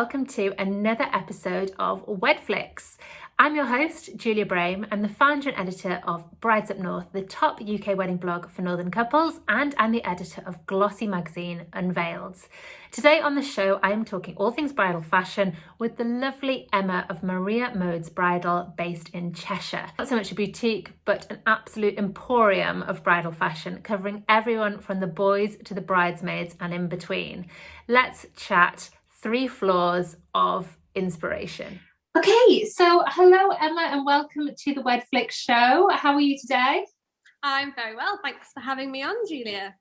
welcome to another episode of Wedflics. I'm your host, Julia Braime. I'm the founder and editor of Brides Up North, the top UK wedding blog for northern couples, and I'm the editor of glossy magazine Unveiled. Today on the show, I am talking all things bridal fashion with the lovely Emma of Maria Modes Bridal, based in Cheshire. Not so much a boutique, but an absolute emporium of bridal fashion, covering everyone from the boys to the bridesmaids and in between. Let's chat 3 floors of inspiration. Okay, so hello Emma and welcome to the Wedflics show. How are you today? I'm very well, thanks for having me on, Julia.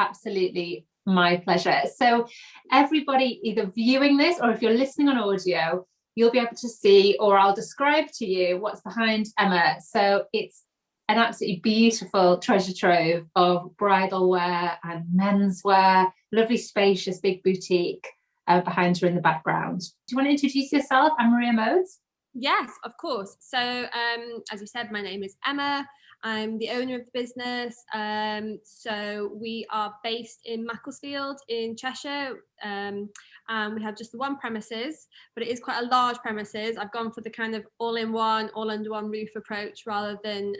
Absolutely, my pleasure. So everybody either viewing this or if you're listening on audio, you'll be able to see, or I'll describe to you what's behind Emma. So it's an absolutely beautiful treasure trove of bridal wear and menswear, lovely spacious big boutique. Behind her in the background. Do you want to introduce yourself? I'm Maria Modes. Yes, of course. So as you said, my name is Emma. I'm the owner of the business. So we are based in Macclesfield in Cheshire, and we have just the one premises, but it is quite a large premises. I've gone for the kind of all-in-one, all under one roof approach rather than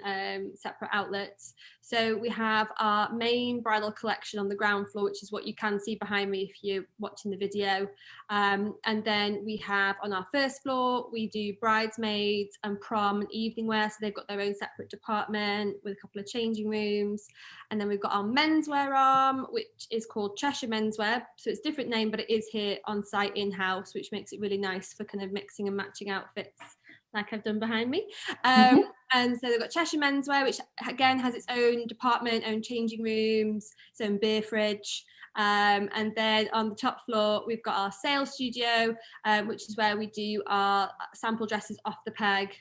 separate outlets. So we have our main bridal collection on the ground floor, which is what you can see behind me if you're watching the video. And then we have on our first floor, we do bridesmaids and prom and evening wear. So they've got their own separate department with a couple of changing rooms. And then we've got our menswear arm, which is called Cheshire Menswear. So it's a different name, but it is here on site in-house, which makes it really nice for kind of mixing and matching outfits like I've done behind me. And so they've got Cheshire Menswear, which again has its own department, own changing rooms, its own beer fridge. And then on the top floor, we've got our sales studio, which is where we do our sample dresses off the peg,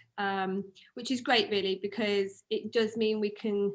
which is great really, because it does mean we can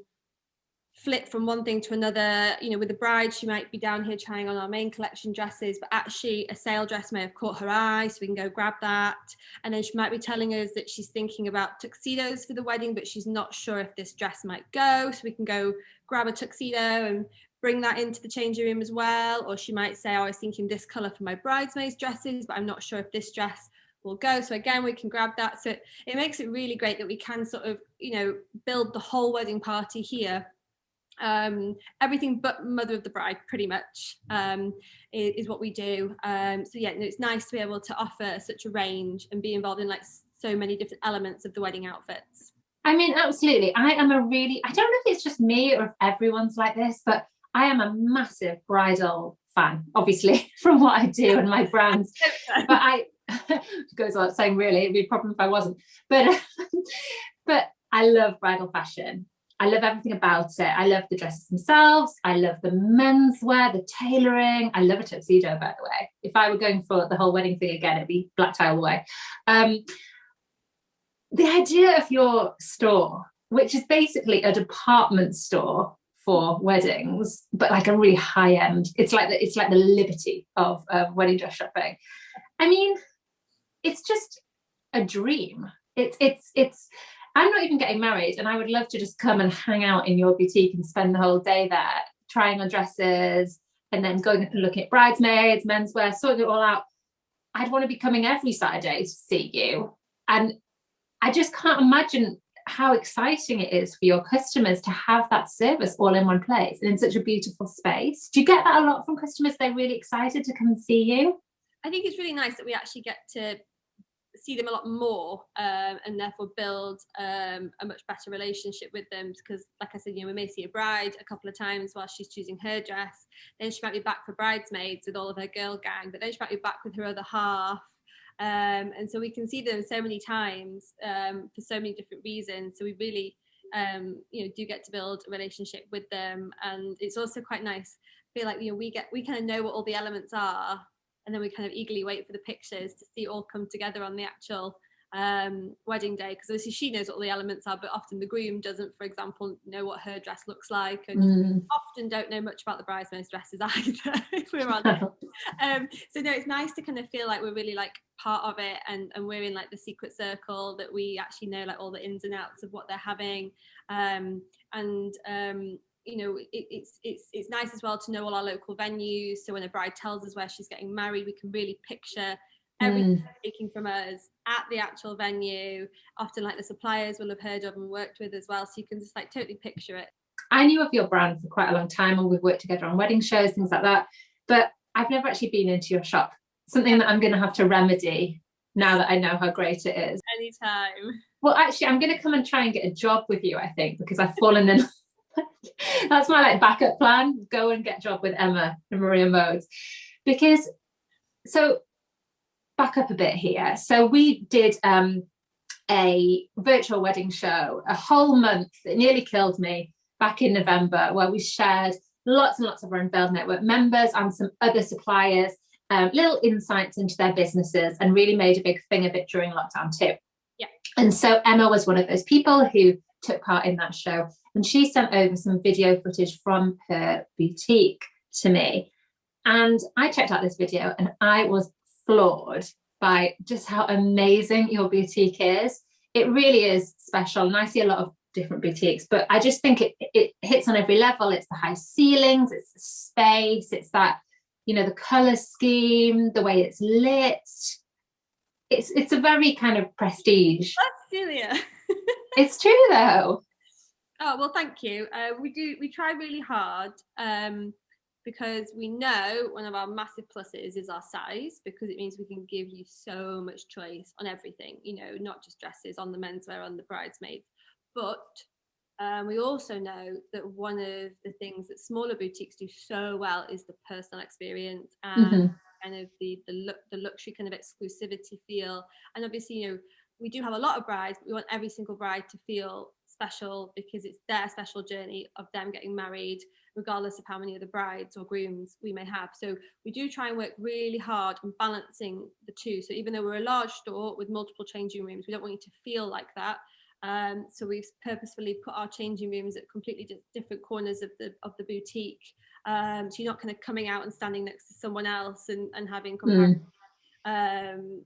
flip from one thing to another. You know, with the bride, she might be down here trying on our main collection dresses, but actually a sale dress may have caught her eye, so we can go grab that. And then she might be telling us that she's thinking about tuxedos for the wedding, but she's not sure if this dress might go, so we can go grab a tuxedo and bring that into the changing room as well. Or she might say, oh, I was thinking this colour for my bridesmaids dresses, but I'm not sure if this dress will go. So again, we can grab that. So it makes it really great that we can sort of, you know, build the whole wedding party here. Everything but mother of the bride pretty much is what we do. So yeah, it's nice to be able to offer such a range and be involved in like so many different elements of the wedding outfits. I mean, absolutely. I don't know if it's just me or if everyone's like this, but I am a massive bridal fan, obviously, from what I do and my brands. But it goes without saying, really, it'd be a problem if I wasn't. But I love bridal fashion. I love everything about it. I love the dresses themselves. I love the menswear, the tailoring. I love a tuxedo, by the way. If I were going for the whole wedding thing again, it'd be black tie all the way. The idea of your store, which is basically a department store for weddings, but like a really high end. It's like the Liberty of wedding dress shopping. I mean, it's just a dream. It's. I'm not even getting married, and I would love to just come and hang out in your boutique and spend the whole day there, trying on dresses, and then going and looking at bridesmaids, menswear, sorting it all out. I'd want to be coming every Saturday to see you, and I just can't imagine how exciting it is for your customers to have that service all in one place and in such a beautiful space. Do you get that a lot from customers? They're really excited to come and see you. I think it's really nice that we actually get to see them a lot more, and therefore build a much better relationship with them, because like I said, you know, we may see a bride a couple of times while she's choosing her dress, then she might be back for bridesmaids with all of her girl gang, but then she might be back with her other half, and so we can see them so many times for so many different reasons. So we really you know, do get to build a relationship with them. And it's also quite nice, I feel like, you know, we kind of know what all the elements are, and then we kind of eagerly wait for the pictures to see it all come together on the actual wedding day, because obviously she knows what all the elements are, but often the groom doesn't, for example, know what her dress looks like, and often don't know much about the bridesmaids' dresses either, if we're honest. So no, it's nice to kind of feel like we're really like part of it, and we're in like the secret circle, that we actually know like all the ins and outs of what they're having, you know, it's nice as well to know all our local venues. So when a bride tells us where she's getting married, we can really picture everything taken from us at the actual venue. Often like the suppliers will have heard of and worked with as well, so you can just like totally picture it. I knew of your brand for quite a long time, and we've worked together on wedding shows, things like that, but I've never actually been into your shop. Something that I'm going to have to remedy now that I know how great it is. Anytime. Well, actually, I'm going to come and try and get a job with you, I think, because I've fallen in. That's my like backup plan. Go and get a job with Emma and Maria Modes. Because, so back up a bit here. So we did a virtual wedding show, a whole month. It nearly killed me back in November, where we shared lots and lots of our Unveiled Network members and some other suppliers, little insights into their businesses, and really made a big thing of it during lockdown too. Yeah. And so Emma was one of those people who took part in that show, and she sent over some video footage from her boutique to me. And I checked out this video and I was floored by just how amazing your boutique is. It really is special. And I see a lot of different boutiques, but I just think it hits on every level. It's the high ceilings, it's the space, it's that, you know, the color scheme, the way it's lit. It's a very kind of prestige. That's Celia. It's true though. Oh, well, thank you. We try really hard because we know one of our massive pluses is our size, because it means we can give you so much choice on everything, you know, not just dresses, on the menswear, on the bridesmaids. But we also know that one of the things that smaller boutiques do so well is the personal experience and kind of the luxury kind of exclusivity feel. And obviously, you know, we do have a lot of brides, but we want every single bride to feel special, because it's their special journey of them getting married, regardless of how many other brides or grooms we may have. So we do try and work really hard on balancing the two. So even though we're a large store with multiple changing rooms, we don't want you to feel like that. So we've purposefully put our changing rooms at completely different corners of the boutique. So you're not kind of coming out and standing next to someone else and having comparison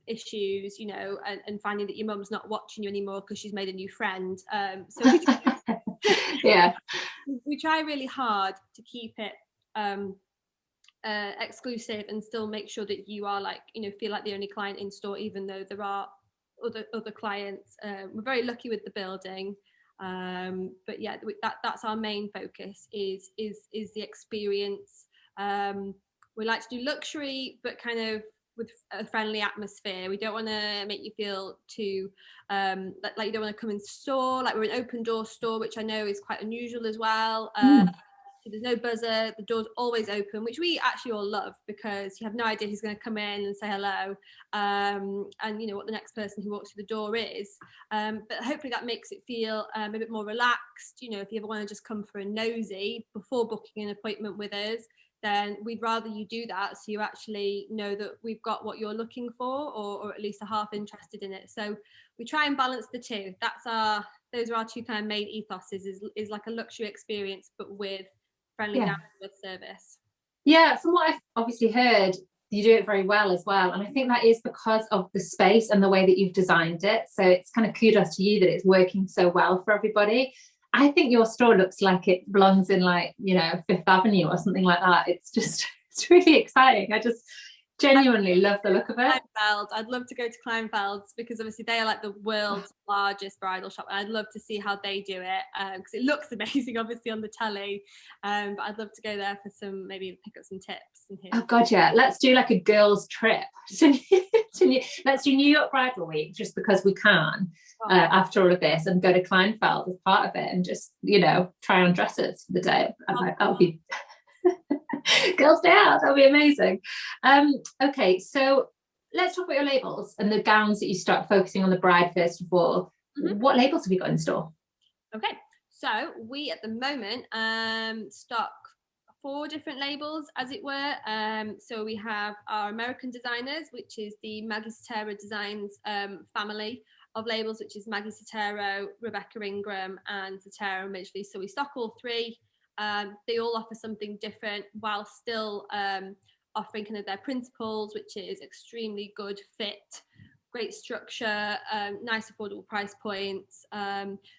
issues, you know, and finding that your mum's not watching you anymore because she's made a new friend. So yeah, we try really hard to keep it exclusive and still make sure that you are like, you know, feel like the only client in store, even though there are other clients. We're very lucky with the building, but yeah, that's our main focus is the experience. We like to do luxury, but kind of with a friendly atmosphere. We don't want to make you feel too like you don't want to come in store. Like, we're an open door store, which I know is quite unusual as well. So there's no buzzer, the door's always open, which we actually all love, because you have no idea who's going to come in and say hello, and you know what the next person who walks through the door is. But hopefully that makes it feel a bit more relaxed. You know, if you ever want to just come for a nosy before booking an appointment with us, then we'd rather you do that, so you actually know that we've got what you're looking for, or at least are half interested in it. So we try and balance the two. Those are our two kind of main ethoses, is like a luxury experience, but with friendly down to earth service. Yeah, from what I've obviously heard, you do it very well as well. And I think that is because of the space and the way that you've designed it. So it's kind of kudos to you that it's working so well for everybody. I think your store looks like it belongs in, like, you know, Fifth Avenue or something like that. It's really exciting. I just genuinely love the look of it. I'd love to go to Kleinfeld's, because obviously they are like the world's largest bridal shop, and I'd love to see how they do it, because it looks amazing obviously on the telly, but I'd love to go there for some, maybe pick up some tips and Oh god, yeah, let's do like a girls trip let's do New York Bridal Week, just because we can, after all of this, and go to Kleinfeld as part of it, and just, you know, try on dresses for the day. That would be girls day out, that would be amazing. Okay, so let's talk about your labels and the gowns that you start focusing on the bride first of all. What labels have you got in store? Okay, so we at the moment stock 4 different labels, as it were. So we have our American designers, which is the Maggie Sotero Designs family of labels, which is Maggie Sotero, Rebecca Ingram, and Sotero Midgley. So we stock all 3. They all offer something different, while still offering kind of their principles, which is extremely good fit, great structure, nice affordable price points.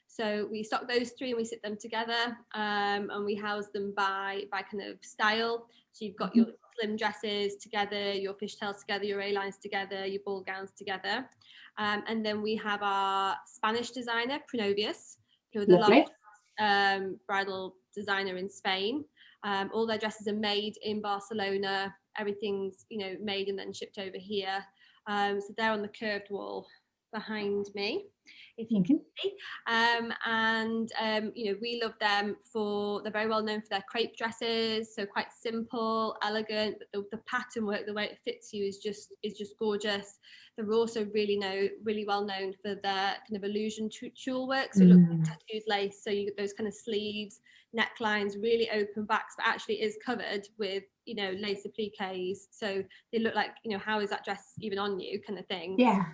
So we stock those 3 and we sit them together, and we house them by kind of style. So you've got your slim dresses together, your fishtails together, your A-lines together, your ball gowns together. And then we have our Spanish designer, Prenovius, who are the largest bridal designer in Spain. All their dresses are made in Barcelona. Everything's, you know, made and then shipped over here. So they're on the curved wall behind me, if you can see. You know, we love them for, they're very well known for their crepe dresses, so quite simple, elegant, but the pattern work, the way it fits you is just gorgeous. They're also really well known for their kind of illusion tulle work, so it looks like tattooed lace, so you get those kind of sleeves, necklines, really open backs, but actually is covered with, you know, lace appliques, so they look like, you know, how is that dress even on you kind of thing. Yeah.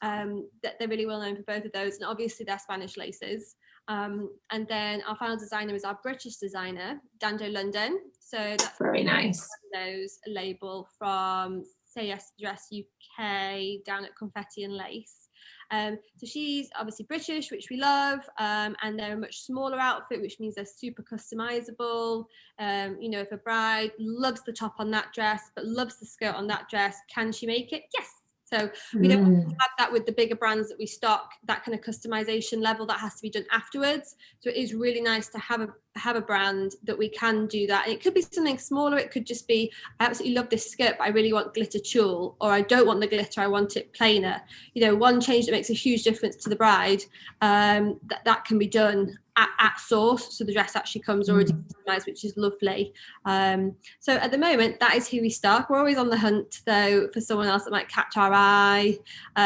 That they're really well known for both of those, and obviously they're Spanish laces. And then our final designer is our British designer, Dando London. So that's very nice. Those label from Say Yes Dress UK down at Confetti and Lace. So she's obviously British, which we love, and they're a much smaller outfit, which means they're super customizable. You know, if a bride loves the top on that dress, but loves the skirt on that dress, can she make it? Yes. So we don't have that with the bigger brands that we stock, that kind of customization level that has to be done afterwards. So it is really nice to have a brand that we can do that. And it could be something smaller. It could just be, I absolutely love this skirt, but I really want glitter tulle, or I don't want the glitter, I want it plainer. You know, one change that makes a huge difference to the bride, that can be done at source, so the dress actually comes already customized, which is lovely. So at the moment, that is who we stock. We're always on the hunt though for someone else that might catch our eye.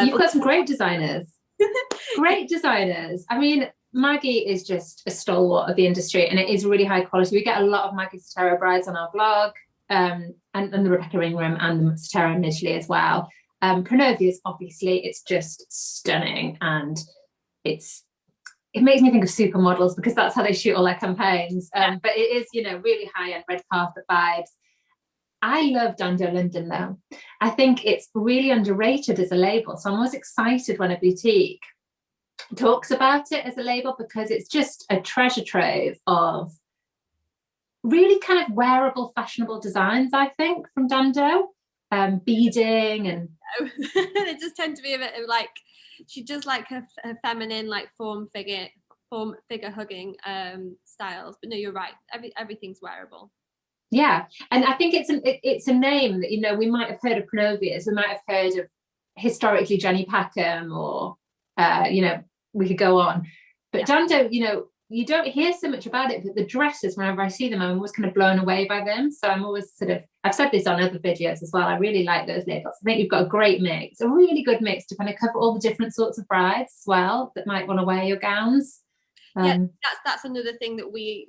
You've got some great designers. Great designers. I mean, Maggie is just a stalwart of the industry, and it is really high quality. We get a lot of Maggie Sotero brides on our blog, and the Rebecca Ingram and the Sotero initially as well. Prenovius, obviously, it's just stunning, and it makes me think of supermodels because that's how they shoot all their campaigns. But it is, you know, really high-end red carpet vibes. I love Dando London though. I think it's really underrated as a label. So I'm always excited when a boutique talks about it as a label, because it's just a treasure trove of really kind of wearable, fashionable designs, I think, from Dando. Beading and... They just tend to be a bit of like, she does like her feminine, like form figure hugging styles. But no, you're right. Everything's wearable. Yeah, and I think it's a name that, you know, we might have heard of Prenovius, we might have heard of historically Jenny Packham, or you know, we could go on. But Dando, you know, you don't hear so much about it, but the dresses, whenever I see them, I'm always kind of blown away by them. So I'm always sort of, I've said this on other videos as well, I really like those labels. I think you've got a great mix, a really good mix to kind of cover all the different sorts of brides as well that might want to wear your gowns. Yeah, that's another thing that we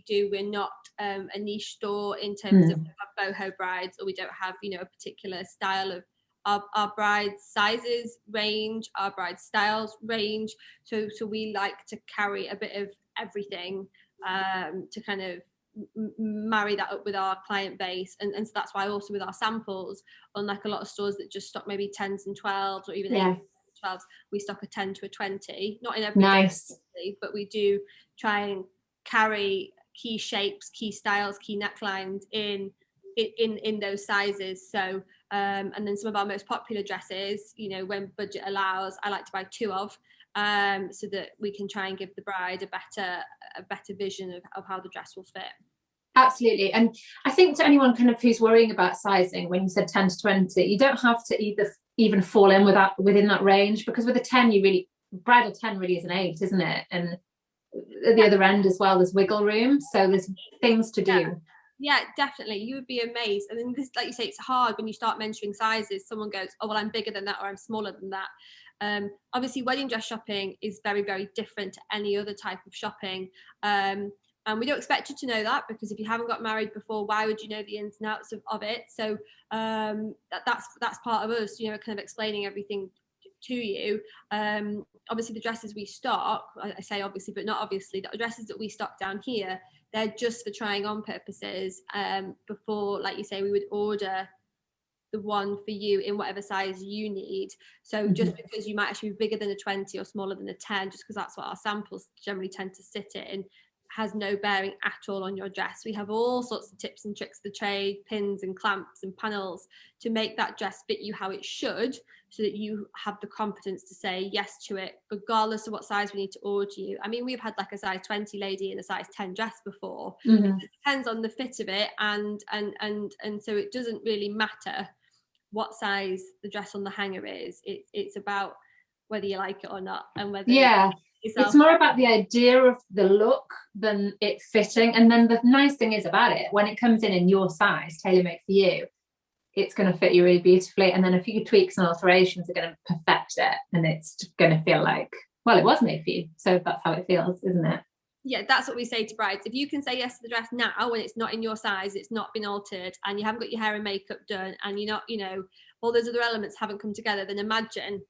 do. We're not a niche store in terms of boho brides, or we don't have, you know, a particular style of our brides' sizes range, our brides' styles range. So we like to carry a bit of everything to kind of marry that up with our client base, and so that's why also with our samples, unlike a lot of stores that just stock maybe 10s and 12s, or even 8s, 12s, we stock a 10 to a 20, not in every day, but we do try and carry key shapes, key styles, key necklines in those sizes. So and then some of our most popular dresses, you know, when budget allows, I like to buy 2 of, so that we can try and give the bride a better vision of how the dress will fit. Absolutely. And I think to anyone kind of who's worrying about sizing, when you said 10 to 20, you don't have to even fall in within that range, because with a 10, bridal 10 really is an 8, isn't it? And at the other end as well, there's wiggle room, so there's things to do. Yeah, definitely. You would be amazed. And then this, like you say, it's hard when you start mentioning sizes. Someone goes, oh, well, I'm bigger than that, or I'm smaller than that. Obviously, wedding dress shopping is very, very different to any other type of shopping. And we don't expect you to know that, because if you haven't got married before, why would you know the ins and outs of it? So that's part of us, you know, kind of explaining everything to you. Obviously, the dresses we stock, I say obviously, but not obviously, the dresses that we stock down here, they're just for trying on purposes. Before, like you say, we would order the one for you in whatever size you need. So just because you might actually be bigger than a 20 or smaller than a 10, just because that's what our samples generally tend to sit in, has no bearing at all on your dress. We have all sorts of tips and tricks of the trade, pins and clamps and panels to make that dress fit you how it should, so that you have the confidence to say yes to it, regardless of what size we need to order you. I mean, we've had like a size 20 lady in a size 10 dress before. It depends on the fit of it, and so it doesn't really matter what size the dress on the hanger is. It's about whether you like it or not, and whether it's more about the idea of the look than it fitting. And then the nice thing is about it, when it comes in your size, tailor-made for you, it's going to fit you really beautifully. And then a few tweaks and alterations are going to perfect it, and it's going to feel like, well, it was made for you. So that's how it feels, isn't it? Yeah, that's what we say to brides. If you can say yes to the dress now, when it's not in your size, it's not been altered, and you haven't got your hair and makeup done, and you're not, all those other elements haven't come together, then imagine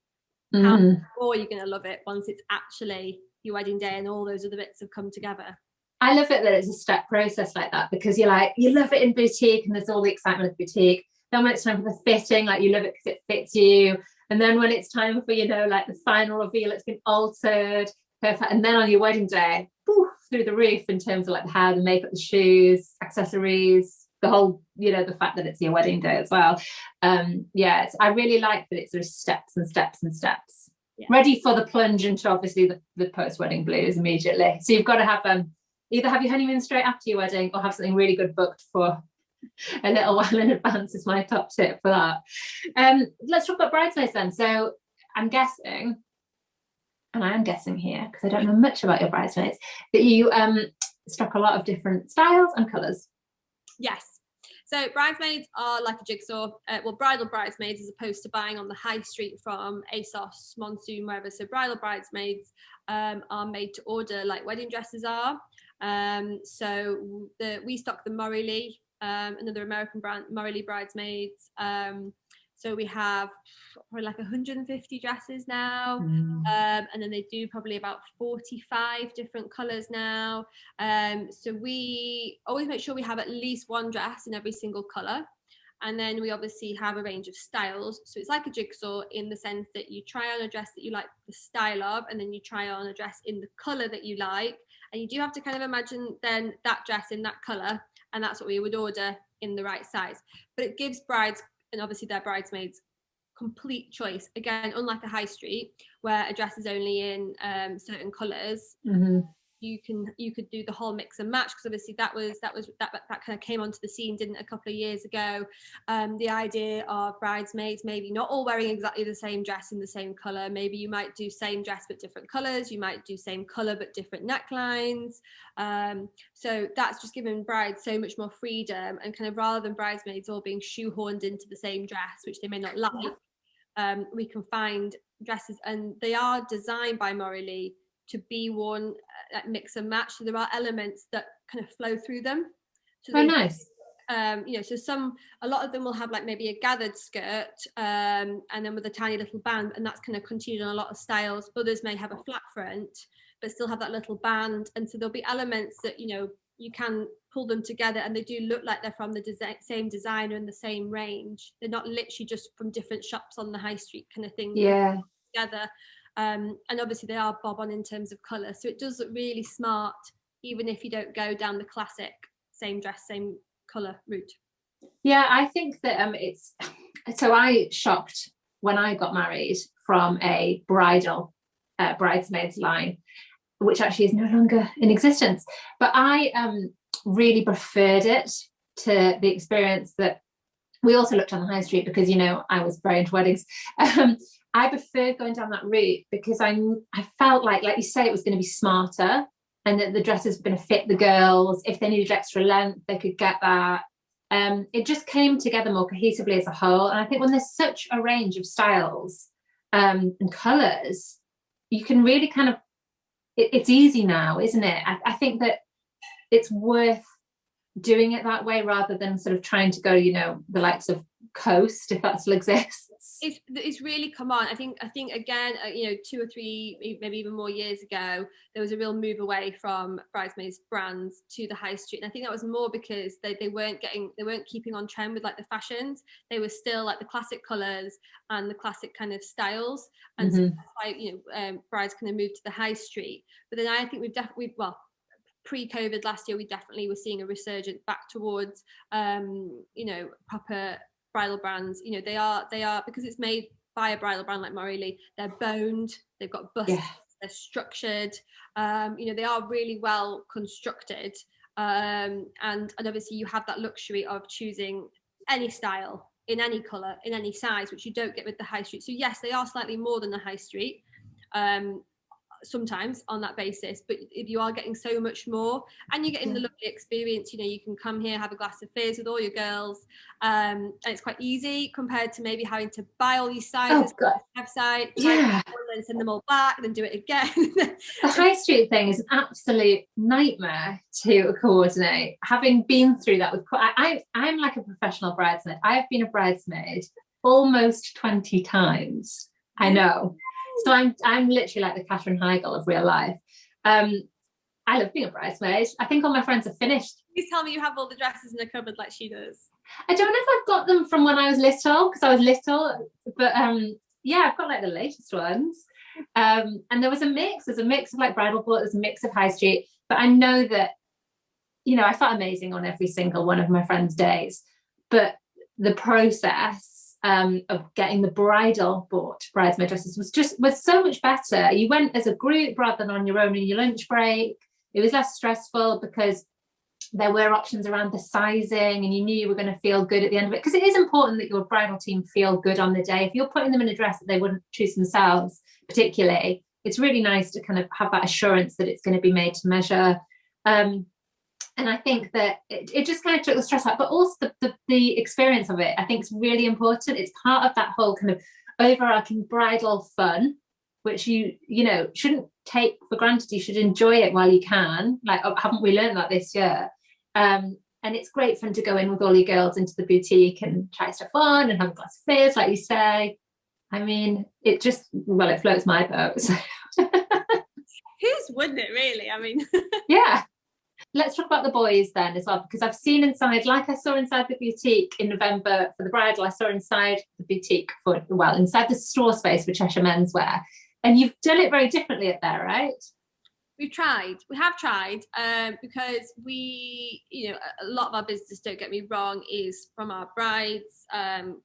how much more you're going to love it once it's actually your wedding day and all those other bits have come together. I love it that it's a step process like that, because you love it in boutique and there's all the excitement of boutique. Then when it's time for the fitting, you love it because it fits you. And then when it's time for, the final reveal, it's been altered, perfect. And then on your wedding day, poof, through the roof in terms of the hair, the makeup, the shoes, accessories, the whole, the fact that it's your wedding day as well. I really like that it's sort of steps and steps and steps. Yeah. Ready for the plunge into obviously the post-wedding blues immediately. So you've got to have either have your honeymoon straight after your wedding, or have something really good booked for a little while in advance is my top tip for that. Let's talk about bridesmaids then. So I'm guessing, and I am guessing here because I don't know much about your bridesmaids, that you stock a lot of different styles and colours. Yes. So bridesmaids are like a jigsaw. Bridal bridesmaids, as opposed to buying on the high street from ASOS, Monsoon, wherever. So bridal bridesmaids are made to order like wedding dresses are. We stock the Morley, another American brand, Morley bridesmaids. So we have probably like 150 dresses now. And then they do probably about 45 different colours now. So we always make sure we have at least one dress in every single colour. And then we obviously have a range of styles. So it's like a jigsaw in the sense that you try on a dress that you like the style of, and then you try on a dress in the colour that you like. And you do have to kind of imagine then that dress in that colour, and that's what we would order in the right size. But it gives brides, and obviously their bridesmaids, complete choice. Again, unlike a high street where a dress is only in certain colours, you could do the whole mix and match, because obviously that kind of came onto the scene, didn't, a couple of years ago. The idea of bridesmaids maybe not all wearing exactly the same dress in the same colour. Maybe you might do same dress but different colours. You might do same colour but different necklines. So that's just given brides so much more freedom, and kind of rather than bridesmaids all being shoehorned into the same dress, which they may not like, we can find dresses, and they are designed by Morley to be worn mix and match. So there are elements that kind of flow through them. So nice. So a lot of them will have like maybe a gathered skirt, and then with a tiny little band, and that's kind of continued on a lot of styles. Others may have a flat front but still have that little band, and so there'll be elements that you can pull them together, and they do look like they're from the same designer and the same range. They're not literally just from different shops on the high street kind of thing. Yeah. Together. And obviously they are bob on in terms of colour, so it does look really smart even if you don't go down the classic same dress same colour route. Yeah, I think that so I shopped when I got married from a bridal bridesmaids line, which actually is no longer in existence, but I really preferred it to the experience that we also looked on the high street, because I was very into weddings. I preferred going down that route because I felt like you say, it was going to be smarter, and that the dresses were going to fit the girls. If they needed extra length, they could get that. It just came together more cohesively as a whole. And I think when there's such a range of styles and colours, you can really kind of, it's easy now, isn't it? I think that it's worth doing it that way, rather than sort of trying to go, the likes of coast, if that still exists. It's really come on. I think again, 2 or 3, maybe even more years ago, there was a real move away from bridesmaids brands to the high street, and I think that was more because they weren't keeping on trend with like the fashions. They were still like the classic colours and the classic kind of styles, and so that's why brides kind of moved to the high street. But then I think we've definitely, well, pre-COVID last year, we definitely were seeing a resurgence back towards proper bridal brands. They are because it's made by a bridal brand like Morley. They're boned, they've got busts, they're structured. They are really well constructed, and obviously you have that luxury of choosing any style in any colour, in any size, which you don't get with the high street. So yes, they are slightly more than the high street. Sometimes on that basis, but if you are getting so much more and you're getting the lovely experience, you can come here, have a glass of fizz with all your girls, and it's quite easy compared to maybe having to buy all these sizes on the website, and then send them all back, then do it again. The high street thing is an absolute nightmare to coordinate. Having been through that with, I'm like a professional bridesmaid. I've been a bridesmaid almost 20 times. I know. So I'm literally like the Catherine Heigl of real life. I love being a bridesmaid. I think all my friends are finished. Please tell me you have all the dresses in the cupboard like she does. I don't know if I've got them from when I was little, because I was little, but I've got like the latest ones. And there's a mix of like bridal bought, there's a mix of high street, but I know that, I felt amazing on every single one of my friends' days, but the process of getting the bridal bought bridesmaid dresses was so much better. You went as a group rather than on your own in your lunch break. It was less stressful because there were options around the sizing, and you knew you were going to feel good at the end of it, because it is important that your bridal team feel good on the day. If you're putting them in a dress that they wouldn't choose themselves particularly, it's really nice to kind of have that assurance that it's going to be made to measure. And I think that it just kind of took the stress out, but also the experience of it, I think, is really important. It's part of that whole kind of overarching bridal fun, which you shouldn't take for granted. You should enjoy it while you can. Like, haven't we learned that this year? And it's great fun to go in with all your girls into the boutique and try stuff on and have a glass of fizz, like you say. I mean, it floats my boat. So. Whose wouldn't it, really? I mean, yeah. Let's talk about the boys then as well, because I've seen inside, like I saw inside the boutique in November for the bridal, I saw inside the boutique inside the store space for Cheshire Menswear. And you've done it very differently at there, right? We have tried, because a lot of our business, don't get me wrong, is from our brides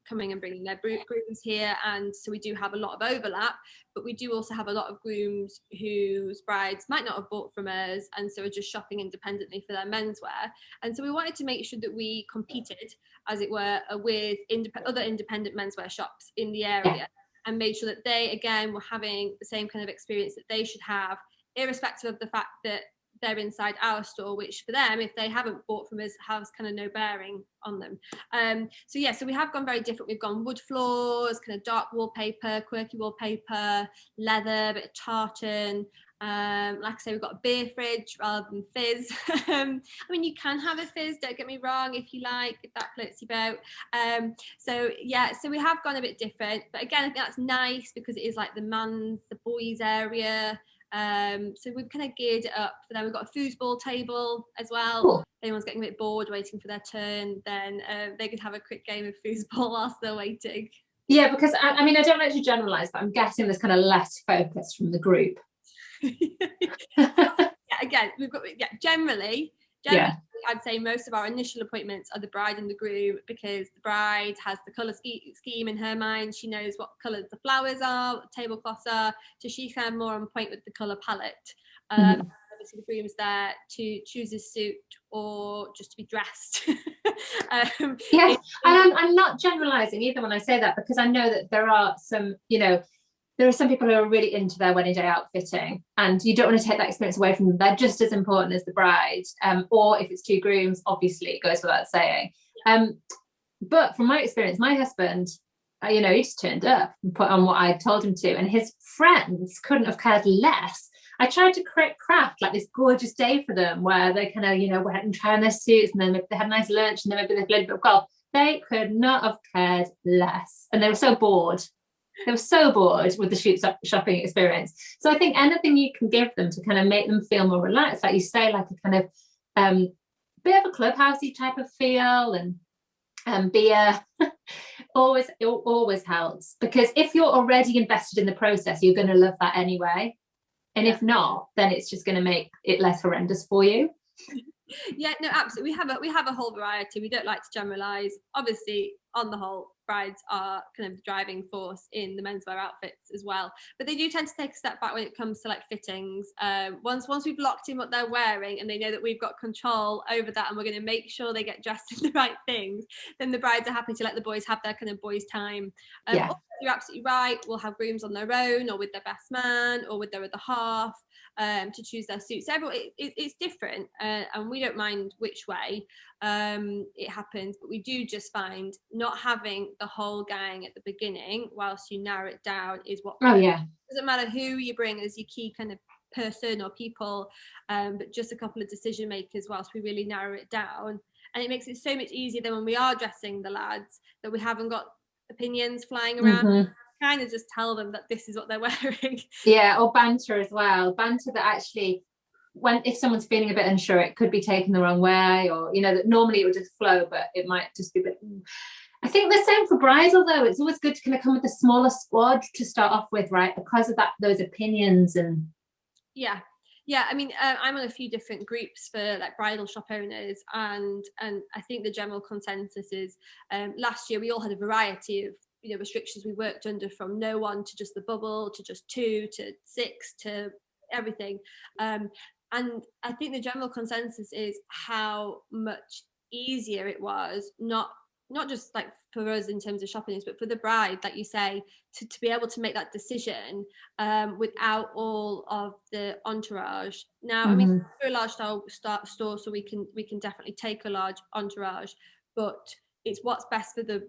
coming and bringing their grooms here, and so we do have a lot of overlap, but we do also have a lot of grooms whose brides might not have bought from us, and so are just shopping independently for their menswear. And so we wanted to make sure that we competed, as it were, with other independent menswear shops in the area, and made sure that they, again, were having the same kind of experience that they should have, irrespective of the fact that they're inside our store, which for them, if they haven't bought from us, has kind of no bearing on them. So we have gone very different. We've gone wood floors, kind of dark wallpaper, quirky wallpaper, leather, bit of tartan. Like I say, we've got a beer fridge rather than fizz. I mean, you can have a fizz, don't get me wrong, if you like, if that floats your boat. So we have gone a bit different, but again, I think that's nice because it is like the boys area. So we've kind of geared it up for them. We've got a foosball table as well. Cool. If anyone's getting a bit bored waiting for their turn, then they could have a quick game of foosball whilst they're waiting. Yeah, because I mean, I don't like to generalise, but I'm guessing there's kind of less focus from the group. Again, we've got generally, I'd say most of our initial appointments are the bride and the groom, because the bride has the colour scheme in her mind. She knows what colours the flowers are, what the tablecloths are, so she's kind of more on point with the colour palette. Obviously, the groom's there to choose his suit or just to be dressed. And I'm not generalising either when I say that, because I know that there are some, there are some people who are really into their wedding day outfitting, and you don't want to take that experience away from them. They're just as important as the bride, or if it's two grooms, obviously it goes without saying. But from my experience, my husband, he just turned up and put on what I told him to, and his friends couldn't have cared less. I tried to craft like this gorgeous day for them where they kind of, went and try on their suits, and then they had a nice lunch, and then maybe they played a bit of golf. They could not have cared less. And they were so bored. They were so bored with the shopping experience. So I think anything you can give them to kind of make them feel more relaxed, like you say, like a kind of bit of a clubhousey type of feel, and beer always helps, because if you're already invested in the process, you're going to love that anyway. And if not, then it's just going to make it less horrendous for you. Yeah, no, absolutely. We have a whole variety. We don't like to generalize. Obviously, on the whole, brides are kind of the driving force in the menswear outfits as well, but they do tend to take a step back when it comes to like fittings. Once we've locked in what they're wearing and they know that we've got control over that and we're going to make sure they get dressed in the right things, then the brides are happy to let the boys have their kind of boys time. Also, you're absolutely right, we'll have grooms on their own or with their best man or with their other half to choose their suits. It's different, and we don't mind which way it happens, but we do just find not having the whole gang at the beginning whilst you narrow it down is what doesn't matter who you bring as your key kind of person or people, but just a couple of decision makers whilst we really narrow it down. And it makes it so much easier than when we are dressing the lads that we haven't got opinions flying around. Kind of just tell them that this is what they're wearing. Or banter as well, banter that actually, if someone's feeling a bit unsure, it could be taken the wrong way, or that normally it would just flow, but it might just be a bit. I think the same for bridal though. It's always good to kind of come with a smaller squad to start off with, right? Because of those opinions. And I mean, I'm on a few different groups for like bridal shop owners, and I think the general consensus is last year we all had a variety of restrictions we worked under, from no one to just the bubble to just 2 to 6 to everything, and I think the general consensus is how much easier it was, not just like for us in terms of shopping, but for the bride, like you say, to be able to make that decision without all of the entourage. Now, I mean, we're a large store, so we can definitely take a large entourage, but it's what's best for the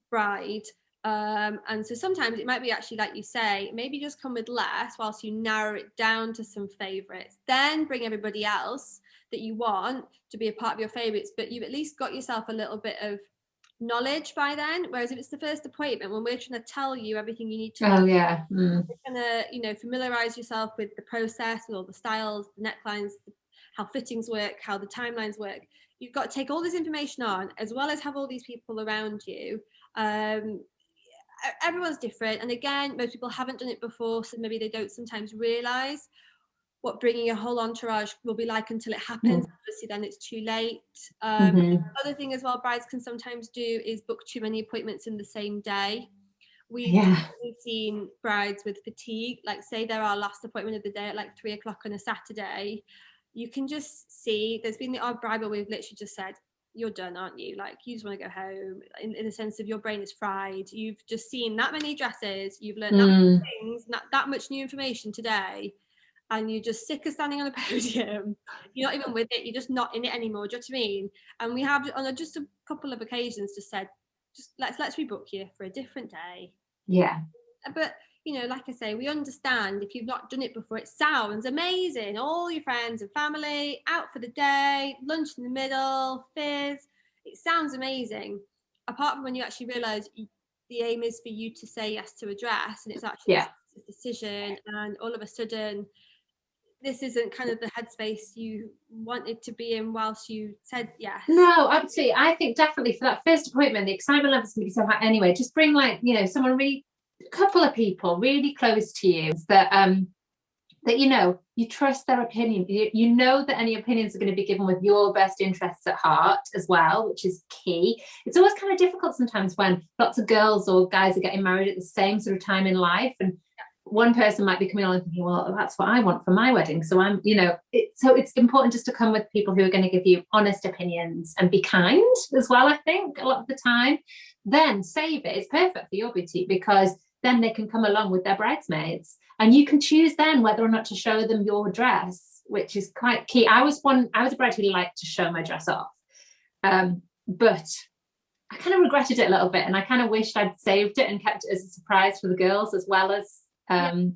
bride. And so sometimes it might be actually, like you say, maybe just come with less whilst you narrow it down to some favourites, then bring everybody else that you want to be a part of your favourites, but you've at least got yourself a little bit of knowledge by then. Whereas if it's the first appointment, when we're trying to tell you everything you need to know, you're gonna familiarize yourself with the process, with all the styles, the necklines, how fittings work, how the timelines work. You've got to take all this information on, as well as have all these people around you. Everyone's different, and again, most people haven't done it before, so maybe they don't sometimes realize what bringing a whole entourage will be like until it happens. Obviously then it's too late. Other thing as well brides can sometimes do is book too many appointments in the same day. We've seen brides with fatigue, like say they're our last appointment of the day at like 3 o'clock on a Saturday. You can just see there's been the odd bride where we've literally just said, you're done, aren't you? Like, you just want to go home, in the sense of your brain is fried. You've just seen that many dresses, you've learned that many things, that much new information today, and you're just sick of standing on a podium. You're not even with it, you're just not in it anymore. Do you know what I mean? And we have on just a couple of occasions just said, just let's rebook you for a different day. But like I say, we understand if you've not done it before, it sounds amazing. All your friends and family out for the day, lunch in the middle, fizz. It sounds amazing. Apart from when you actually realise the aim is for you to say yes to a dress, and it's actually a decision, and all of a sudden this isn't kind of the headspace you wanted to be in whilst you said yes. No, absolutely. I think definitely for that first appointment, the excitement level's going to be so high anyway. Just bring someone a couple of people really close to you that you trust their opinion. You know that any opinions are going to be given with your best interests at heart as well, which is key. It's always kind of difficult sometimes when lots of girls or guys are getting married at the same sort of time in life, and one person might be coming on and thinking, well, that's what I want for my wedding. So so it's important just to come with people who are going to give you honest opinions and be kind as well. I think a lot of the time, then save it. It's perfect for your boutique, because then they can come along with their bridesmaids, and you can choose then whether or not to show them your dress, which is quite key. I was a bride who liked to show my dress off, but I kind of regretted it a little bit, and I kind of wished I'd saved it and kept it as a surprise for the girls as well as for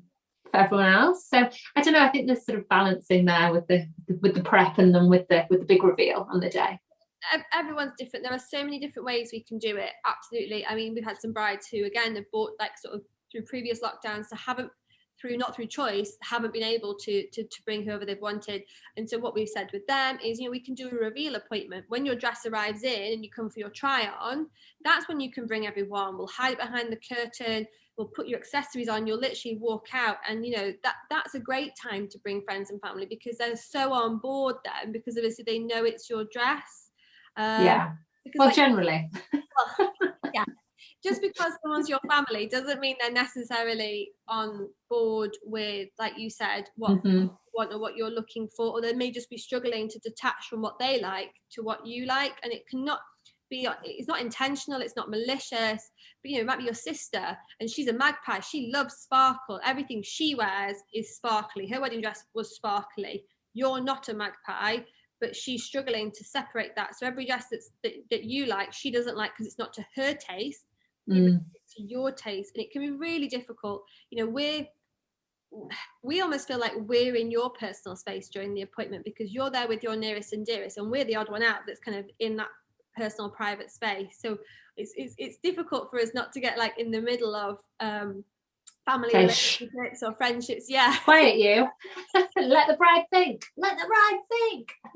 everyone else. So I don't know, I think there's sort of balancing there with the prep and then with the big reveal on the day. everyone's different. There are so many different ways we can do it. Absolutely. I mean, we've had some brides who, again, have bought like sort of through previous lockdowns, so not through choice, haven't been able to bring whoever they've wanted. And so what we've said with them is, we can do a reveal appointment. When your dress arrives in and you come for your try on, that's when you can bring everyone. We'll hide behind the curtain, we'll put your accessories on, you'll literally walk out, and that's a great time to bring friends and family, because they're so on board then, because obviously they know it's your dress. Yeah. Well, generally. Yeah. Just because someone's your family doesn't mean they're necessarily on board with, like you said, what you want or what you're looking for, or they may just be struggling to detach from what they like to what you like. And it cannot be, it's not intentional, it's not malicious, but it might be your sister and she's a magpie, she loves sparkle, everything she wears is sparkly, her wedding dress was sparkly, you're not a magpie, but she's struggling to separate that. So every dress that you like, she doesn't like, because it's not to her taste, to your taste. And it can be really difficult. We almost feel like we're in your personal space during the appointment, because you're there with your nearest and dearest, and we're the odd one out that's kind of in that personal private space. So it's difficult for us not to get like in the middle of family relationships or friendships. Yeah. Quiet you. Let the bride think.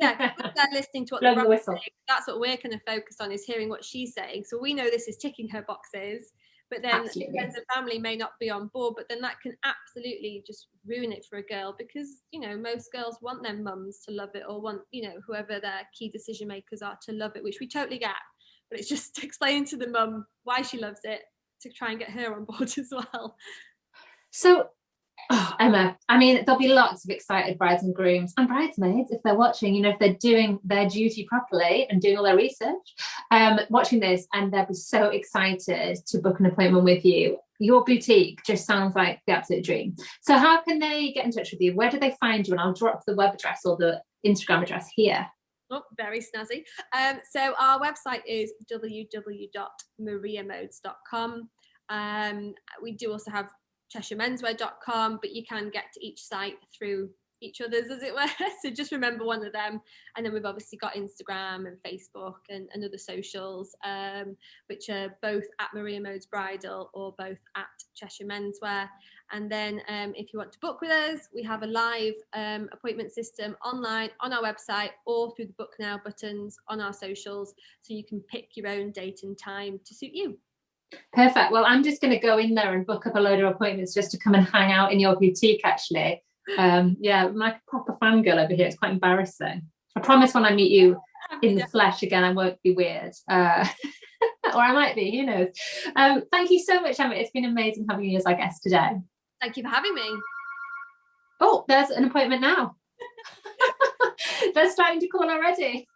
Yeah, they're listening to what the whistle. That's what we're kind of focused on, is hearing what she's saying. So we know this is ticking her boxes, but then friends and family may not be on board, but then that can absolutely just ruin it for a girl, because most girls want their mums to love it, or want whoever their key decision makers are to love it, which we totally get, but it's just explaining to the mum why she loves it, to try and get her on board as well. So Emma, I mean, there'll be lots of excited brides and grooms and bridesmaids, if they're watching, if they're doing their duty properly and doing all their research, watching this, and they'll be so excited to book an appointment with you. Your boutique just sounds like the absolute dream. So how can they get in touch with you? Where do they find you? And I'll drop the web address or the Instagram address here. Oh, very snazzy. So our website is www.mariamodes.com. We do also have CheshireMenswear.com, but you can get to each site through each other's, as it were. So just remember one of them. And then we've obviously got Instagram and Facebook and other socials, which are both at Maria Modes Bridal or both at Cheshire Menswear. And then if you want to book with us, we have a live appointment system online on our website or through the Book Now buttons on our socials, so you can pick your own date and time to suit you. Perfect. Well, I'm just going to go in there and book up a load of appointments just to come and hang out in your boutique, actually. Yeah, I'm like a proper fangirl over here. It's quite embarrassing. I promise when I meet you in the flesh again, I won't be weird. Or I might be, who knows. Thank you so much, Emma. It's been amazing having you as our guest today. Thank you for having me. Oh, there's an appointment now. They're starting to call already.